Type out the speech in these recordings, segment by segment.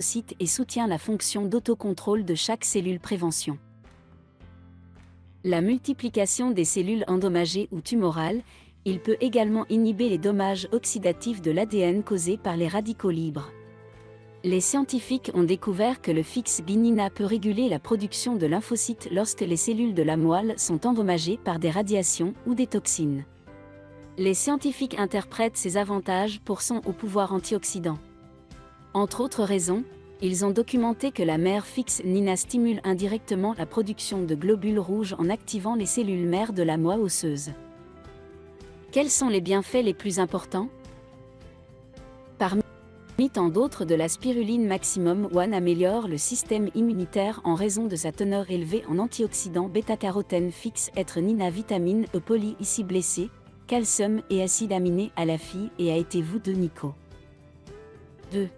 lymphocytes et soutient la fonction d'autocontrôle de chaque cellule prévention. La multiplication des cellules endommagées ou tumorales, il peut également inhiber les dommages oxydatifs de l'ADN causés par les radicaux libres. Les scientifiques ont découvert que le FixG-Nina peut réguler la production de lymphocytes lorsque les cellules de la moelle sont endommagées par des radiations ou des toxines. Les scientifiques interprètent ces avantages pour son haut pouvoir antioxydant. Entre autres raisons, ils ont documenté que la mère FixG-Nina stimule indirectement la production de globules rouges en activant les cellules mères de la moelle osseuse. Quels sont les bienfaits les plus importants ? Parmi tant d'autres, de la spiruline Maximum One améliore le système immunitaire en raison de sa teneur élevée en antioxydants bêta-carotène fixe, être Nina, vitamine E, poly ici blessé, calcium et acide aminé à la fille et a été vous de Nico. 2.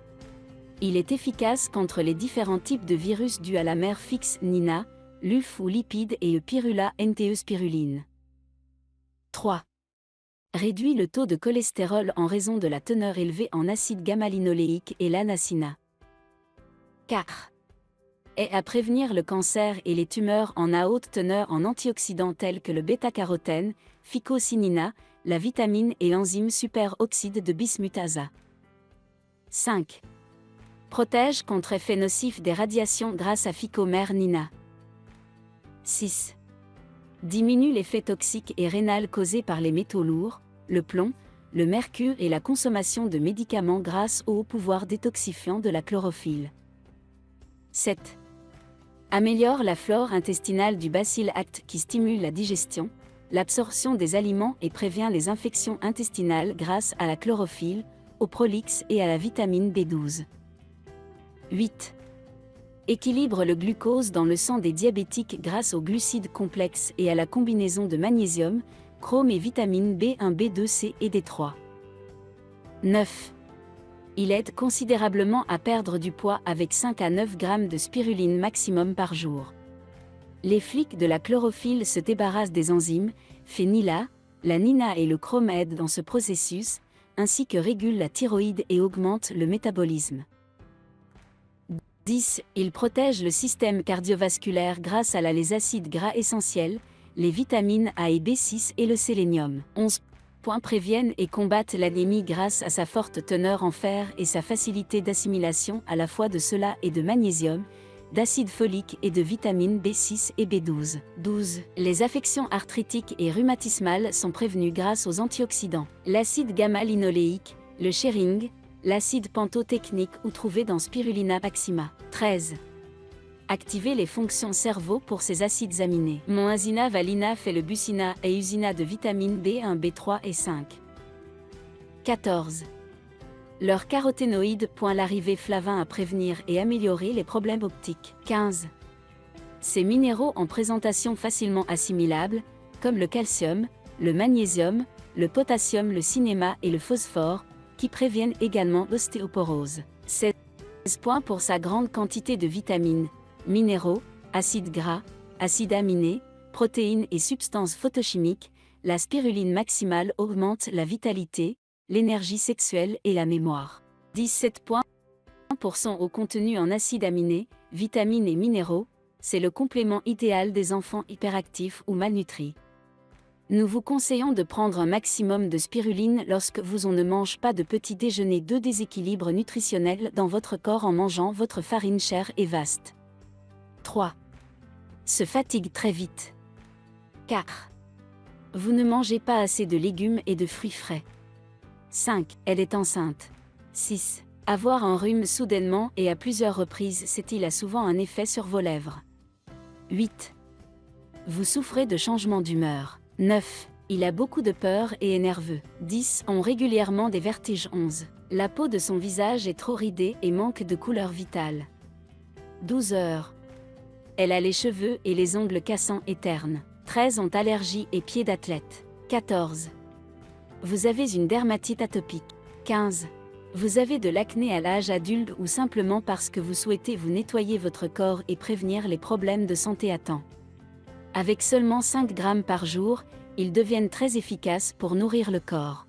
Il est efficace contre les différents types de virus dus à la mère FixG-Nina, LUF ou lipides et Pyrula NTE spiruline. 3. Réduit le taux de cholestérol en raison de la teneur élevée en acide gamma-linoléique et l'anacina. 4. Est à prévenir le cancer et les tumeurs en à haute teneur en antioxydants tels que le bêta-carotène, phycocinina, la vitamine et l'enzyme superoxyde de bismuthasa. 5. Protège contre effets nocifs des radiations grâce à Phycomer-Nina. 6. Diminue l'effet toxique et rénal causé par les métaux lourds, le plomb, le mercure et la consommation de médicaments grâce au haut pouvoir détoxifiant de la chlorophylle. 7. Améliore la flore intestinale du bacille acte qui stimule la digestion, l'absorption des aliments et prévient les infections intestinales grâce à la chlorophylle, au prolix et à la vitamine B12. 8. Équilibre le glucose dans le sang des diabétiques grâce aux glucides complexes et à la combinaison de magnésium, chrome et vitamines B1, B2, C et D3. 9. Il aide considérablement à perdre du poids avec 5 à 9 grammes de spiruline maximum par jour. Les flics de la chlorophylle se débarrassent des enzymes, fait Nila, la Nina et le chrome aident dans ce processus, ainsi que régule la thyroïde et augmente le métabolisme. 10. Il protège le système cardiovasculaire grâce à les acides gras essentiels, les vitamines A et B6 et le sélénium. 11. Préviennent et combattent l'anémie grâce à sa forte teneur en fer et sa facilité d'assimilation à la fois de cela et de magnésium, d'acide folique et de vitamines B6 et B12. 12. Les affections arthritiques et rhumatismales sont prévenues grâce aux antioxydants. L'acide gamma-linoléique, le sharing, l'acide pantotechnique ou trouvé dans Spirulina maxima. 13. Activer les fonctions cerveau pour ces acides aminés. Moazina valina fait le bucina et usina de vitamines B1, B3 et 5. 14. Leurs caroténoïdes point l'arrivée flavin à prévenir et améliorer les problèmes optiques. 15. Ces minéraux en présentation facilement assimilables, comme le calcium, le magnésium, le potassium, le cinéma et le phosphore, qui préviennent également l'ostéoporose. 16. Pour sa grande quantité de vitamines, minéraux, acides gras, acides aminés, protéines et substances photochimiques, la spiruline maximale augmente la vitalité, l'énergie sexuelle et la mémoire. 17. Pour son haut contenu en acides aminés, vitamines et minéraux, c'est le complément idéal des enfants hyperactifs ou malnutris. Nous vous conseillons de prendre un maximum de spiruline lorsque vous ne mangez pas de petit déjeuner de déséquilibre nutritionnel dans votre corps en mangeant votre farine chère et vaste. 3. Se fatigue très vite. 4. Vous ne mangez pas assez de légumes et de fruits frais. 5. Elle est enceinte. 6. Avoir un rhume soudainement et à plusieurs reprises, il a souvent un effet sur vos lèvres. 8. Vous souffrez de changements d'humeur. 9. Il a beaucoup de peur et est nerveux. 10. Ont régulièrement des vertiges. 11. La peau de son visage est trop ridée et manque de couleur vitale. 12 heures. Elle a les cheveux et les ongles cassants et ternes. 13. Ont allergie et pieds d'athlète. 14. Vous avez une dermatite atopique. 15. Vous avez de l'acné à l'âge adulte ou simplement parce que vous souhaitez vous nettoyer votre corps et prévenir les problèmes de santé à temps. Avec seulement 5 grammes par jour, ils deviennent très efficaces pour nourrir le corps.